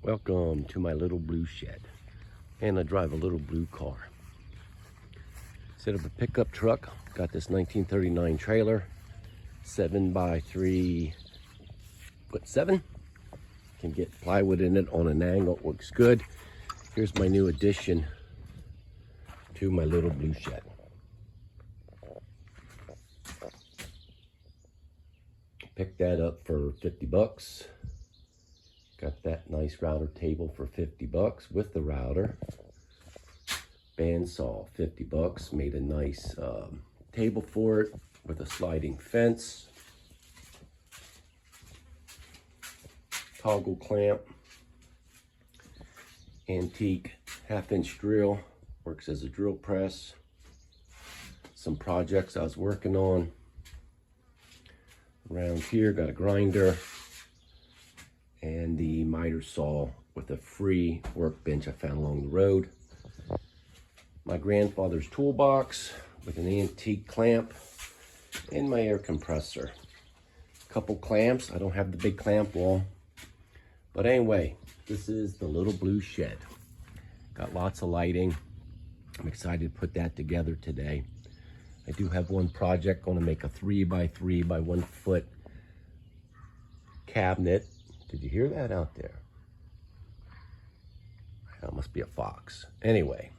Welcome to my little blue shed. And I drive a little blue car. Instead of a pickup truck, got this 1939 trailer, 7x3'7". Can get plywood in it on an angle, it works good. Here's my new addition to my little blue shed. Picked that up for 50 bucks. Got that nice router table for 50 bucks with the router. Bandsaw, 50 bucks. Made a nice table for it with a sliding fence. Toggle clamp. Antique 1/2-inch drill. Works as a drill press. Some projects I was working on. Around here, got a grinder. And the miter saw with a free workbench I found along the road. My grandfather's toolbox with an antique clamp and my air compressor. Couple clamps. I don't have the big clamp wall. But anyway, this is the little blue shed. Got lots of lighting. I'm excited to put that together today. I do have one project, going to make a 3x3 by 1 foot cabinet. Did you hear that out there? That must be a fox. Anyway,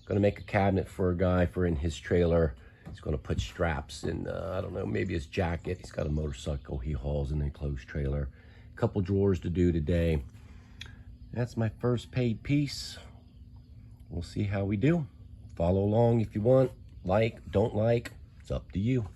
gonna make a cabinet for a guy for in his trailer. He's gonna put straps in, I don't know, maybe his jacket. He's got a motorcycle he hauls in an enclosed trailer. A couple drawers to do today. That's my first paid piece. We'll see how we do. Follow along if you want. Like, don't like, it's up to you.